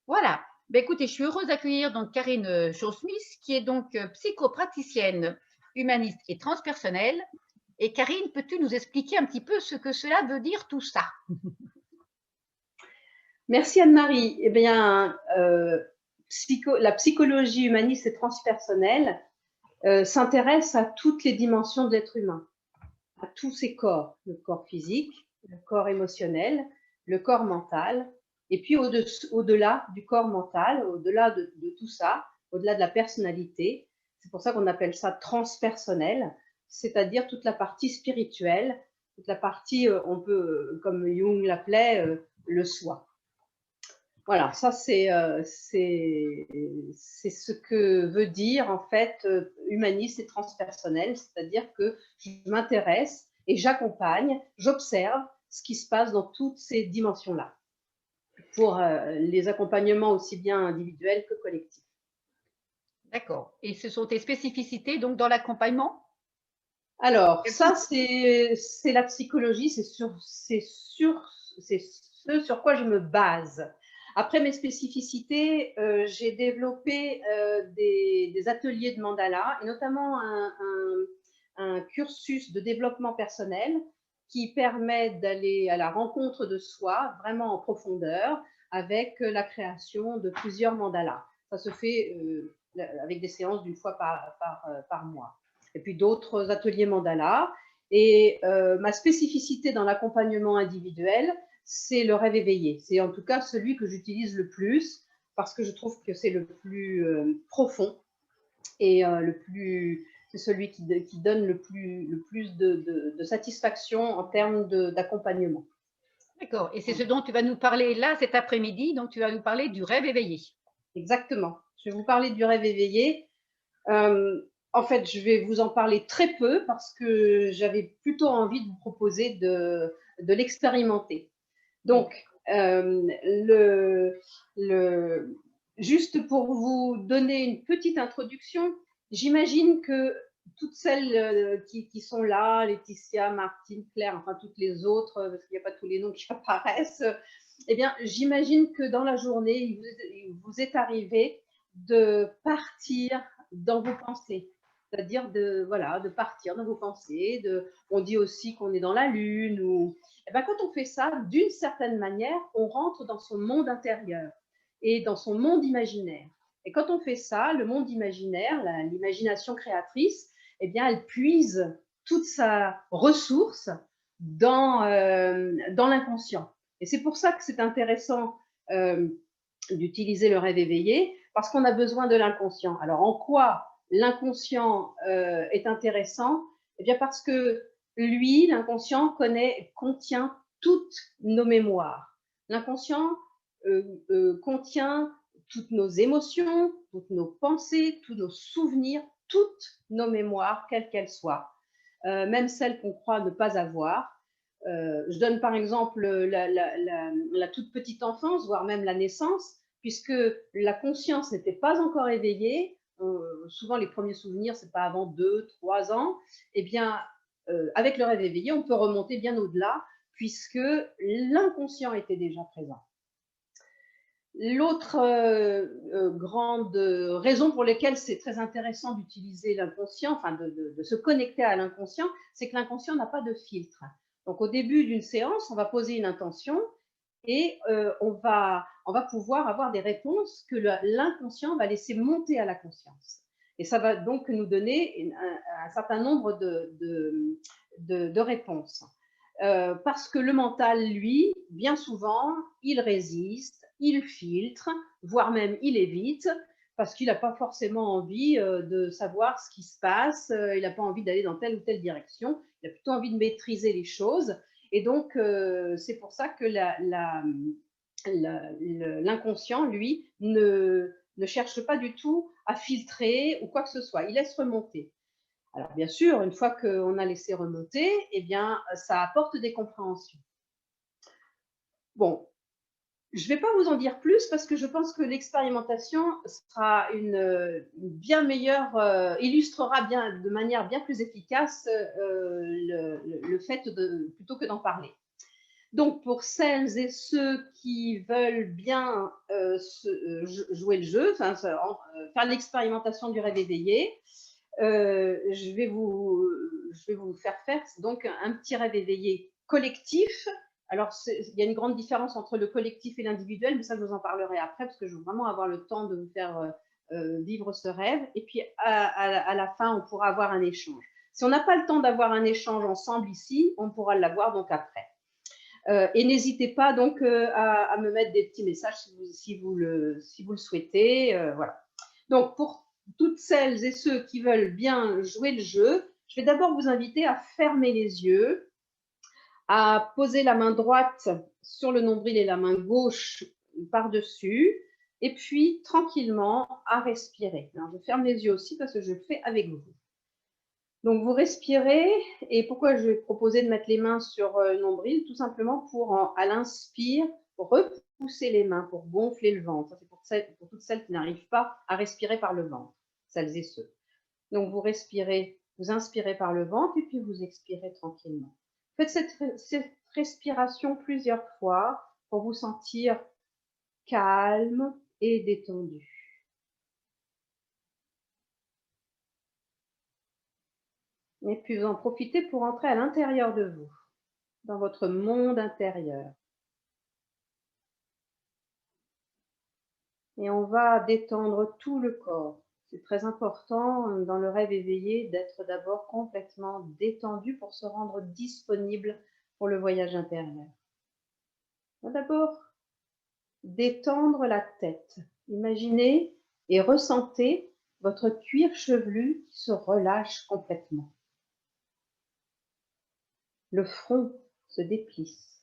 Voilà. Ben, écoutez, je suis heureuse d'accueillir donc Karine Shaw-Smith, qui est donc psychopraticienne humaniste et transpersonnelle. Et Karine, peux-tu nous expliquer un petit peu ce que cela veut dire tout ça? Merci Anne-Marie. Eh bien, la psychologie humaniste et transpersonnelle s'intéresse à toutes les dimensions de l'être humain, à tous ses corps, le corps physique, le corps émotionnel, le corps mental, et puis au-delà du corps mental, au-delà de tout ça, au-delà de la personnalité. C'est pour ça qu'on appelle ça transpersonnel, c'est-à-dire toute la partie spirituelle, toute la partie, on peut, comme Jung l'appelait, le soi. Voilà, ça c'est ce que veut dire en fait humaniste et transpersonnel, c'est-à-dire que je m'intéresse et j'accompagne, j'observe ce qui se passe dans toutes ces dimensions-là, pour les accompagnements aussi bien individuels que collectifs. D'accord. Et ce sont tes spécificités donc dans l'accompagnement? Alors, Quelles ça sont- c'est la psychologie, c'est ce sur quoi je me base. Après mes spécificités, j'ai développé des ateliers de mandala, et notamment un cursus de développement personnel qui permet d'aller à la rencontre de soi, vraiment en profondeur, avec la création de plusieurs mandalas. Ça se fait avec des séances d'une fois par mois. Et puis d'autres ateliers mandala. Et ma spécificité dans l'accompagnement individuel, c'est le rêve éveillé. C'est en tout cas celui que j'utilise le plus parce que je trouve que c'est le plus profond et c'est celui qui donne le plus de satisfaction en termes d'accompagnement. D'accord. Et c'est ce dont tu vas nous parler là cet après-midi. Donc, tu vas nous parler du rêve éveillé. Exactement. Je vais vous parler du rêve éveillé. En fait, je vais vous en parler très peu parce que j'avais plutôt envie de vous proposer de l'expérimenter. Bon. Donc, juste pour vous donner une petite introduction, j'imagine que toutes celles qui sont là, Laetitia, Martine, Claire, enfin toutes les autres, parce qu'il n'y a pas tous les noms qui apparaissent, eh bien, j'imagine que dans la journée, il vous est arrivé de partir dans vos pensées. C'est-à-dire voilà, de partir dans vos pensées. On dit aussi qu'on est dans la lune. Eh bien, quand on fait ça, d'une certaine manière, on rentre dans son monde intérieur et dans son monde imaginaire. Et quand on fait ça, le monde imaginaire, l'imagination créatrice, eh bien, elle puise toute sa ressource dans l'inconscient. Et c'est pour ça que c'est intéressant d'utiliser le rêve éveillé, parce qu'on a besoin de l'inconscient. Alors, en quoi l'inconscient est intéressant? Eh bien, parce que lui, l'inconscient, contient toutes nos mémoires. L'inconscient contient toutes nos émotions, toutes nos pensées, tous nos souvenirs, toutes nos mémoires, quelles qu'elles soient, même celles qu'on croit ne pas avoir. Je donne par exemple la toute petite enfance, voire même la naissance, puisque la conscience n'était pas encore éveillée. Souvent, les premiers souvenirs, c'est pas avant 2, 3 ans. Eh bien, avec le rêve éveillé, on peut remonter bien au-delà, puisque l'inconscient était déjà présent. L'autre grande raison pour laquelle c'est très intéressant d'utiliser l'inconscient, enfin de se connecter à l'inconscient, c'est que l'inconscient n'a pas de filtre. Donc au début d'une séance, on va poser une intention et on va pouvoir avoir des réponses que l'inconscient va laisser monter à la conscience. Et ça va donc nous donner un certain nombre de réponses. Parce que le mental, lui, bien souvent, il résiste, il filtre, voire même il évite, parce qu'il n'a pas forcément envie de savoir ce qui se passe, il n'a pas envie d'aller dans telle ou telle direction, il a plutôt envie de maîtriser les choses. Et donc, c'est pour ça que l'inconscient, lui, ne cherche pas du tout à filtrer ou quoi que ce soit, il laisse remonter. Alors bien sûr, une fois qu'on a laissé remonter, eh bien, ça apporte des compréhensions. Bon, je ne vais pas vous en dire plus parce que je pense que l'expérimentation sera bien meilleure, illustrera de manière bien plus efficace le fait plutôt que d'en parler. Donc, pour celles et ceux qui veulent bien jouer le jeu, faire l'expérimentation du rêve éveillé, je vais vous faire donc un petit rêve éveillé collectif. Alors, il y a une grande différence entre le collectif et l'individuel, mais ça, je vous en parlerai après, parce que je veux vraiment avoir le temps de vous faire vivre ce rêve. Et puis, à la fin, on pourra avoir un échange. Si on n'a pas le temps d'avoir un échange ensemble ici, on pourra l'avoir donc après. Et n'hésitez pas donc à me mettre des petits messages si vous le souhaitez. Voilà. Donc, pour toutes celles et ceux qui veulent bien jouer le jeu, je vais d'abord vous inviter à fermer les yeux, à poser la main droite sur le nombril et la main gauche par-dessus, et puis tranquillement à respirer. Alors, je ferme les yeux aussi parce que je le fais avec vous. Donc, vous respirez. Et pourquoi je vais proposer de mettre les mains sur le nombril? Tout simplement pour, à l'inspire, repousser les mains, pour gonfler le ventre. C'est pour toutes celles qui n'arrivent pas à respirer par le ventre, celles et ceux. Donc, vous respirez, vous inspirez par le ventre et puis vous expirez tranquillement. Faites cette respiration plusieurs fois pour vous sentir calme et détendu. Et puis, vous en profitez pour entrer à l'intérieur de vous, dans votre monde intérieur. Et on va détendre tout le corps. C'est très important dans le rêve éveillé d'être d'abord complètement détendu pour se rendre disponible pour le voyage intérieur. D'abord, détendre la tête. Imaginez et ressentez votre cuir chevelu qui se relâche complètement. Le front se déplisse.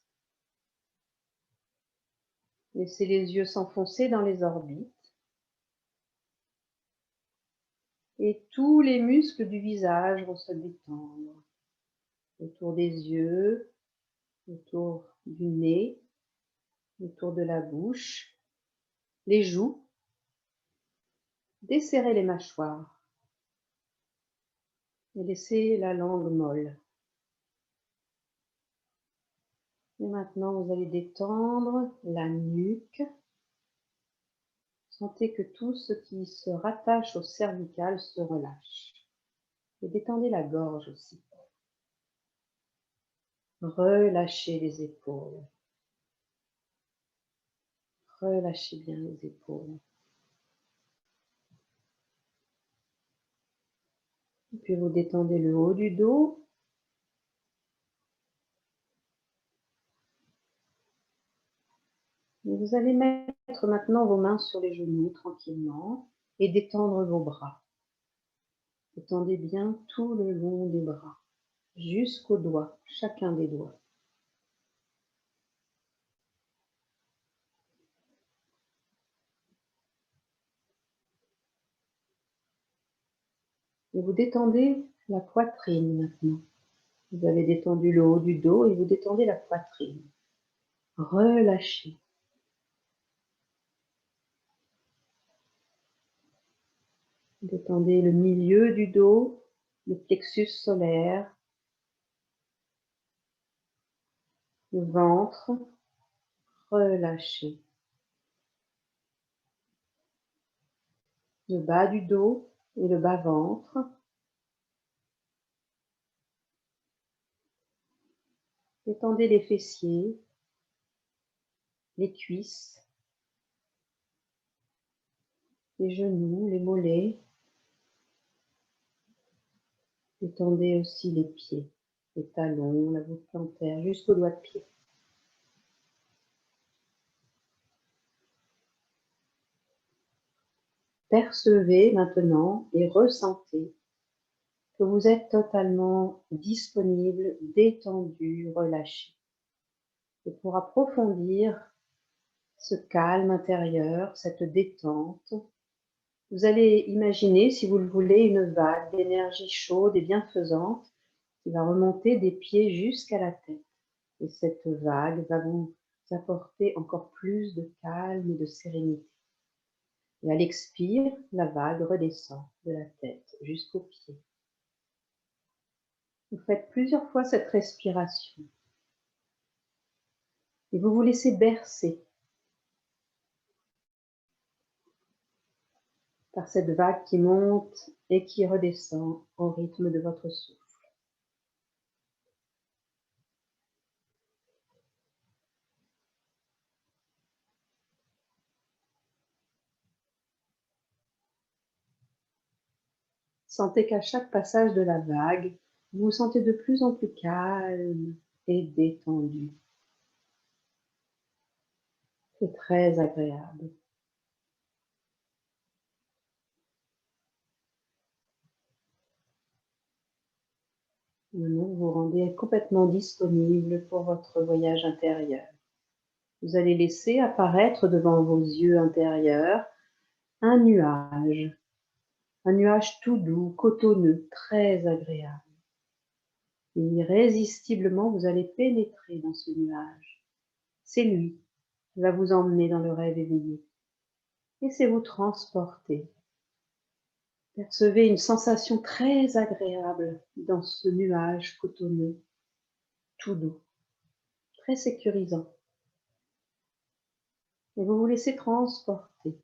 Laissez les yeux s'enfoncer dans les orbites. Et tous les muscles du visage vont se détendre. Autour des yeux, autour du nez, autour de la bouche, les joues. Desserrez les mâchoires et laissez la langue molle. Et maintenant, vous allez détendre la nuque. Sentez que tout ce qui se rattache au cervical se relâche. Et détendez la gorge aussi. Relâchez les épaules. Relâchez bien les épaules. Et puis vous détendez le haut du dos. Et vous allez mettre maintenant vos mains sur les genoux tranquillement et détendre vos bras. Détendez bien tout le long des bras, jusqu'aux doigts, chacun des doigts. Et vous détendez la poitrine maintenant. Vous avez détendu le haut du dos et vous détendez la poitrine. Relâchez. Détendez le milieu du dos, le plexus solaire, le ventre. Relâchez. Le bas du dos et le bas-ventre. Détendez les fessiers, les cuisses, les genoux, les mollets. Détendez aussi les pieds, les talons, la voûte plantaire, jusqu'aux doigts de pied. Percevez maintenant et ressentez que vous êtes totalement disponible, détendu, relâché. Et pour approfondir ce calme intérieur, cette détente, vous allez imaginer, si vous le voulez, une vague d'énergie chaude et bienfaisante qui va remonter des pieds jusqu'à la tête. Et cette vague va vous apporter encore plus de calme et de sérénité. Et à l'expire, la vague redescend de la tête jusqu'aux pieds. Vous faites plusieurs fois cette respiration. Et vous vous laissez bercer par cette vague qui monte et qui redescend au rythme de votre souffle. Sentez qu'à chaque passage de la vague, vous vous sentez de plus en plus calme et détendu. C'est très agréable. Maintenant, vous vous rendez complètement disponible pour votre voyage intérieur. Vous allez laisser apparaître devant vos yeux intérieurs un nuage tout doux, cotonneux, très agréable. Et irrésistiblement, vous allez pénétrer dans ce nuage. C'est lui qui va vous emmener dans le rêve éveillé. Laissez-vous transporter. Percevez une sensation très agréable dans ce nuage cotonneux, tout doux, très sécurisant. Et vous vous laissez transporter.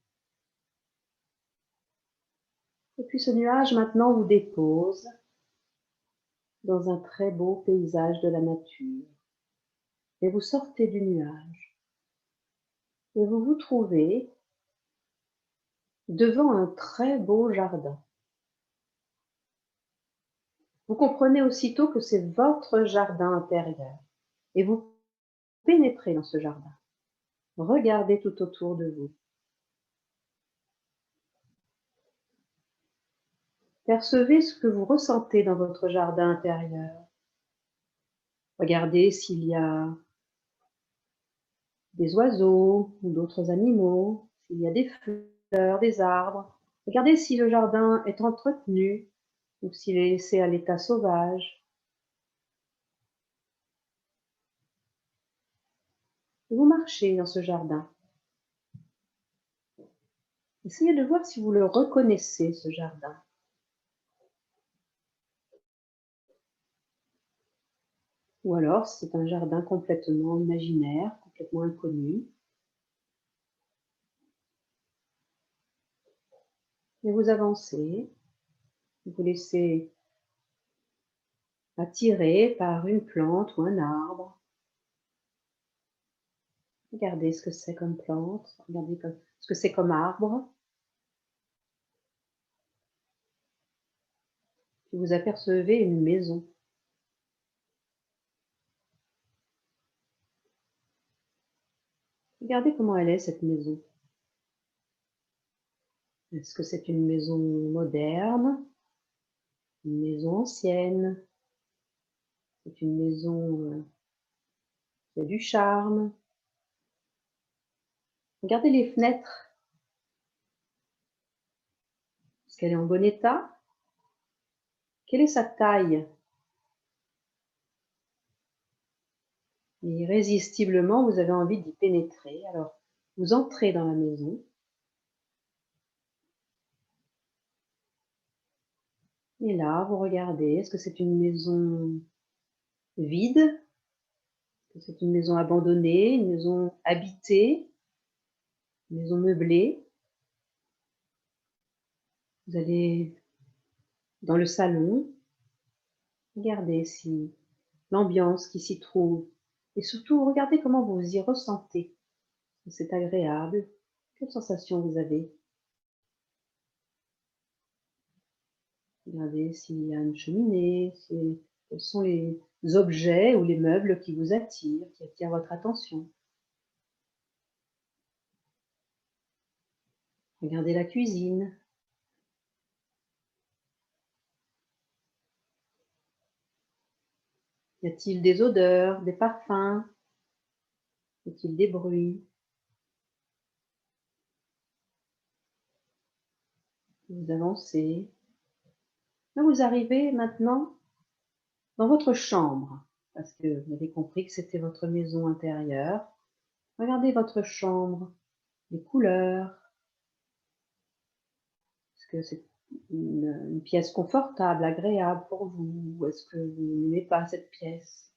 Et puis ce nuage maintenant vous dépose dans un très beau paysage de la nature. Et vous sortez du nuage. Et vous vous trouvez devant un très beau jardin. Vous comprenez aussitôt que c'est votre jardin intérieur. Et vous pénétrez dans ce jardin. Regardez tout autour de vous. Percevez ce que vous ressentez dans votre jardin intérieur. Regardez s'il y a des oiseaux ou d'autres animaux, s'il y a des fleurs, des arbres. Regardez si le jardin est entretenu ou s'il est laissé à l'état sauvage. Vous marchez dans ce jardin. Essayez de voir si vous le reconnaissez, ce jardin. Ou alors c'est un jardin complètement imaginaire, complètement inconnu. Et vous avancez, vous vous laissez attirer par une plante ou un arbre. Regardez ce que c'est comme plante, regardez ce que c'est comme arbre. Puis vous apercevez une maison. Regardez comment elle est, cette maison. Est-ce que c'est une maison moderne? Une maison ancienne? C'est une maison qui a du charme? Regardez les fenêtres. Est-ce qu'elle est en bon état? Quelle est sa taille? Et irrésistiblement, vous avez envie d'y pénétrer. Alors, vous entrez dans la maison. Et là, vous regardez, est-ce que c'est une maison vide? Est-ce que c'est une maison abandonnée, une maison habitée, une maison meublée? Vous allez dans le salon, regardez si l'ambiance qui s'y trouve, et surtout regardez comment vous y ressentez. C'est agréable. Quelle sensation vous avez? Regardez s'il y a une cheminée, quels sont les objets ou les meubles qui vous attirent, qui attirent votre attention. Regardez la cuisine. Y a-t-il des odeurs, des parfums? Y a-t-il des bruits? Vous avancez. Là, vous arrivez maintenant dans votre chambre, parce que vous avez compris que c'était votre maison intérieure. Regardez votre chambre, les couleurs. Est-ce que c'est une pièce confortable, agréable pour vous? Ou est-ce que vous n'aimez pas cette pièce?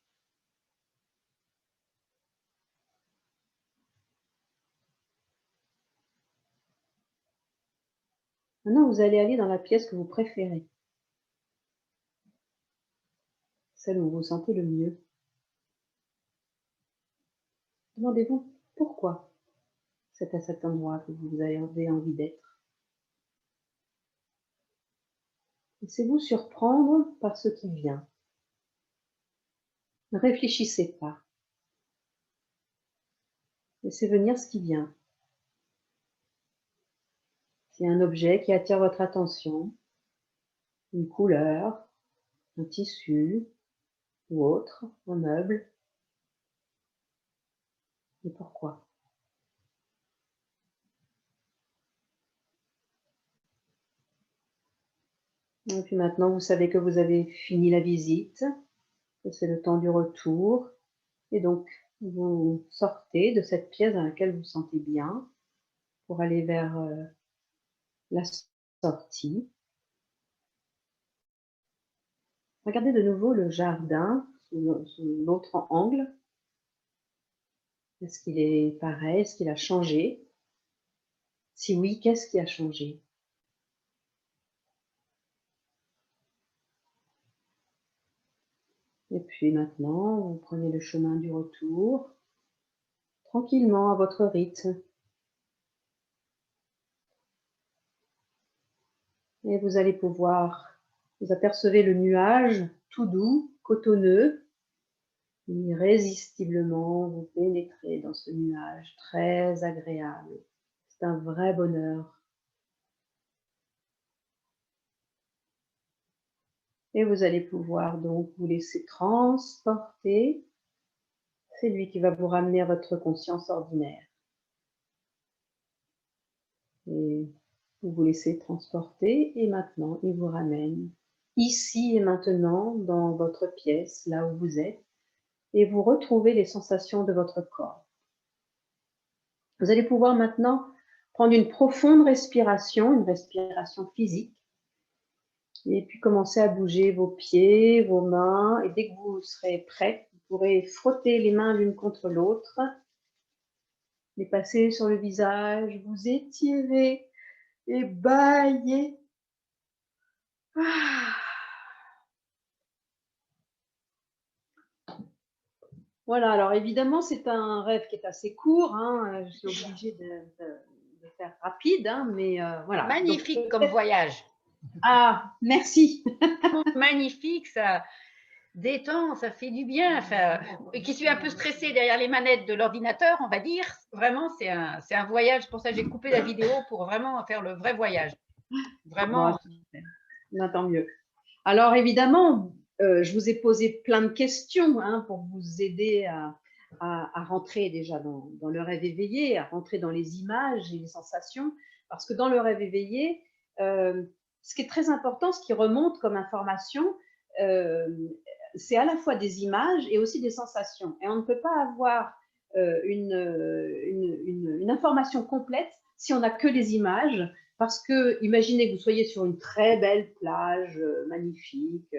Maintenant, vous allez aller dans la pièce que vous préférez, celle où vous vous sentez le mieux. Demandez-vous pourquoi c'est à cet endroit que vous avez envie d'être. Laissez-vous surprendre par ce qui vient. Ne réfléchissez pas. Laissez venir ce qui vient. S'il y a un objet qui attire votre attention, une couleur, un tissu ou autre, un meuble, et pourquoi? Et puis maintenant, vous savez que vous avez fini la visite, que c'est le temps du retour, et donc vous sortez de cette pièce dans laquelle vous vous sentez bien pour aller vers la sortie. Regardez de nouveau le jardin sous l'autre angle. Est-ce qu'il est pareil? Est-ce qu'il a changé? Si oui, qu'est-ce qui a changé? Et puis maintenant, vous prenez le chemin du retour, tranquillement à votre rythme. Et vous allez pouvoir, vous apercevez le nuage tout doux, cotonneux, irrésistiblement vous pénétrez dans ce nuage très agréable. C'est un vrai bonheur. Et vous allez pouvoir donc vous laisser transporter. C'est lui qui va vous ramener à votre conscience ordinaire. Et vous vous laissez transporter et maintenant il vous ramène ici et maintenant dans votre pièce, là où vous êtes, et vous retrouvez les sensations de votre corps. Vous allez pouvoir maintenant prendre une profonde respiration, une respiration physique, et puis commencer à bouger vos pieds, vos mains, et dès que vous serez prêt, vous pourrez frotter les mains l'une contre l'autre, les passer sur le visage, vous étirer et bâiller. Ah. Voilà, alors évidemment, c'est un rêve qui est assez court, hein, je suis obligée de faire rapide, hein, mais voilà. Magnifique Donc, comme voyage. ah, merci. Magnifique, ça détend, ça fait du bien. Enfin, et qui suis un peu stressée derrière les manettes de l'ordinateur, on va dire. Vraiment, c'est un voyage. Pour ça, j'ai coupé la vidéo pour vraiment faire le vrai voyage. Vraiment. Bon, tant mieux. Alors évidemment, je vous ai posé plein de questions hein, pour vous aider à rentrer déjà dans le rêve éveillé, à rentrer dans les images et les sensations, parce que dans le rêve éveillé, ce qui est très important, ce qui remonte comme information, c'est à la fois des images et aussi des sensations. Et on ne peut pas avoir une information complète si on n'a que les images, parce que imaginez que vous soyez sur une très belle plage magnifique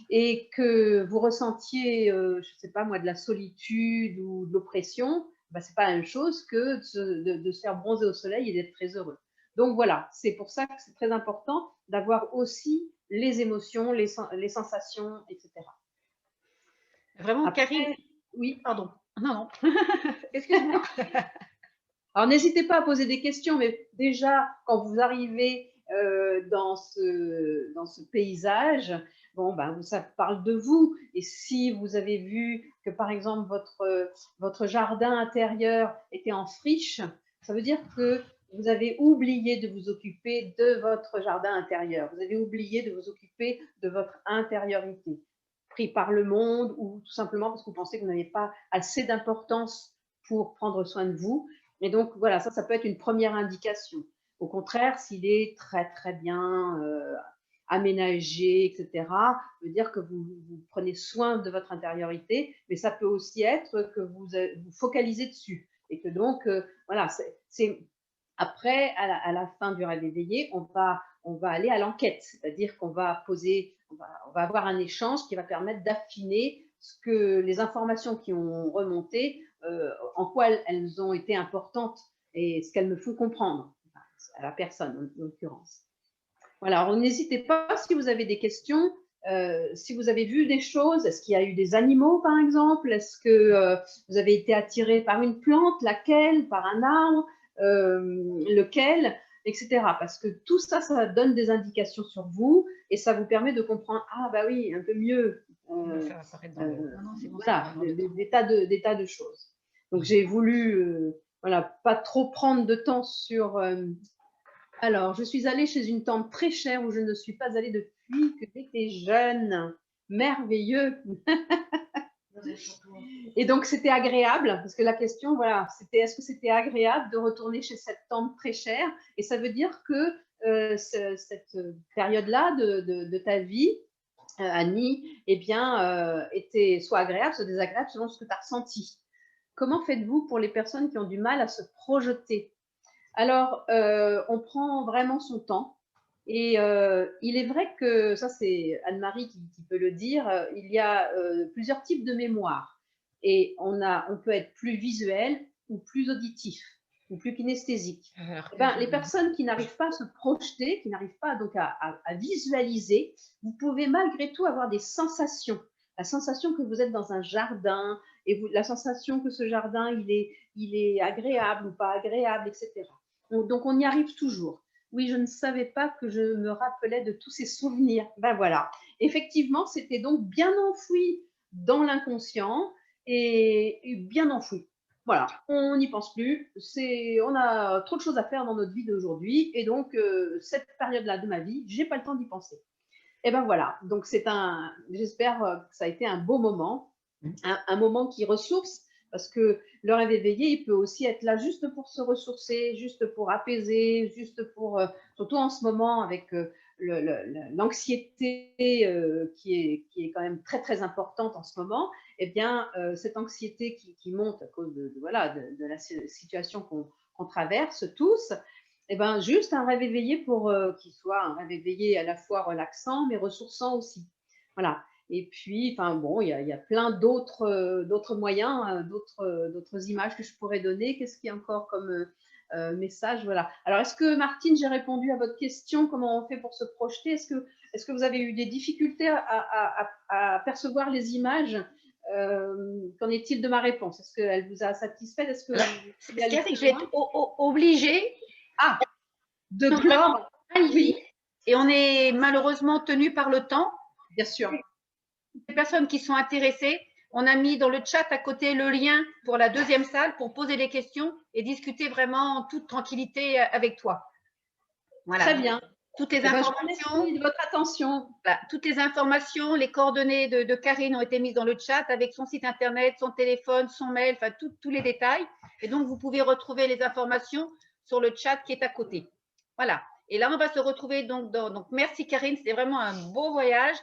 et que vous ressentiez, je ne sais pas moi, de la solitude ou de l'oppression, ben, ce n'est pas la même chose que de se faire bronzer au soleil et d'être très heureux. Donc voilà, c'est pour ça que c'est très important d'avoir aussi les émotions, les sensations, etc. Vraiment, Après, Karine. oui. Pardon. Non, non. Excuse-moi. Alors n'hésitez pas à poser des questions, mais déjà quand vous arrivez dans ce paysage, bon ben ça parle de vous. Et si vous avez vu que par exemple votre jardin intérieur était en friche, ça veut dire que vous avez oublié de vous occuper de votre jardin intérieur. Vous avez oublié de vous occuper de votre intériorité, pris par le monde ou tout simplement parce que vous pensez que vous n'avez pas assez d'importance pour prendre soin de vous. Et donc, voilà, ça peut être une première indication. Au contraire, s'il est très, très bien aménagé, etc., ça veut dire que vous prenez soin de votre intériorité, mais ça peut aussi être que vous focalisez dessus. Et que donc, voilà, c'est après, à la fin du rêve éveillé, on va aller à l'enquête, c'est-à-dire qu'on va poser, on va avoir un échange qui va permettre d'affiner les informations qui ont remonté, en quoi elles ont été importantes et ce qu'elles me font comprendre. à la personne en l'occurrence. Voilà, alors n'hésitez pas si vous avez des questions, si vous avez vu des choses, est-ce qu'il y a eu des animaux par exemple, est-ce que vous avez été attiré par une plante, laquelle, par un arbre, lequel, etc. Parce que tout ça, ça donne des indications sur vous et ça vous permet de comprendre, ah bah oui, un peu mieux, voilà, des tas de choses. Donc j'ai voulu, voilà, pas trop prendre de temps sur... alors, je suis allée chez une tante très chère où je ne suis pas allée depuis que j'étais jeune. Merveilleux. Et donc, c'était agréable, parce que la question, voilà, c'était est-ce que c'était agréable de retourner chez cette tante très chère? Et ça veut dire que cette période-là de ta vie, Annie, eh bien, était soit agréable, soit désagréable, selon ce que tu as ressenti. Comment faites-vous pour les personnes qui ont du mal à se projeter? Alors, on prend vraiment son temps et il est vrai que, ça c'est Anne-Marie qui peut le dire, il y a plusieurs types de mémoire et on peut être plus visuel ou plus auditif ou plus kinesthésique. Les personnes qui n'arrivent pas à se projeter, qui n'arrivent pas donc à visualiser, vous pouvez malgré tout avoir des sensations. La sensation que vous êtes dans un jardin et la sensation que ce jardin, il est agréable ou pas agréable, etc. Donc, on y arrive toujours. Oui, je ne savais pas que je me rappelais de tous ces souvenirs. Ben voilà. Effectivement, c'était donc bien enfoui dans l'inconscient et bien enfoui. Voilà, on n'y pense plus. On a trop de choses à faire dans notre vie d'aujourd'hui. Et donc, cette période-là de ma vie, je n'ai pas le temps d'y penser. Et ben voilà. Donc, j'espère que ça a été un beau moment, un moment qui ressource. Parce que le rêve éveillé, il peut aussi être là juste pour se ressourcer, juste pour apaiser, juste pour, surtout en ce moment avec l'anxiété qui est quand même très très importante en ce moment, eh bien cette anxiété qui monte à cause voilà, de la situation qu'on traverse tous, eh ben juste un rêve éveillé pour qu'il soit un rêve éveillé à la fois relaxant mais ressourçant aussi. Voilà. Et puis, enfin bon, il y a plein d'autres moyens, d'autres images que je pourrais donner. Qu'est-ce qu'il y a encore comme message? Voilà. Alors, est-ce que Martine, j'ai répondu à votre question? Comment on fait pour se projeter? Est-ce que vous avez eu des difficultés à percevoir les images? Qu'en est-il de ma réponse? Est-ce qu'elle vous a satisfait? Est-ce que je vais être obligée de clore. Oui. Et on est malheureusement tenu par le temps. Bien sûr. Les personnes qui sont intéressées, on a mis dans le chat à côté le lien pour la deuxième salle pour poser des questions et discuter vraiment en toute tranquillité avec toi. Voilà. Très bien. Toutes les informations, de votre attention. Voilà, toutes les informations, les coordonnées de Karine ont été mises dans le chat avec son site internet, son téléphone, son mail, enfin tous les détails. Et donc, vous pouvez retrouver les informations sur le chat qui est à côté. Voilà. Et là, on va se retrouver donc merci Karine, c'était vraiment un beau voyage.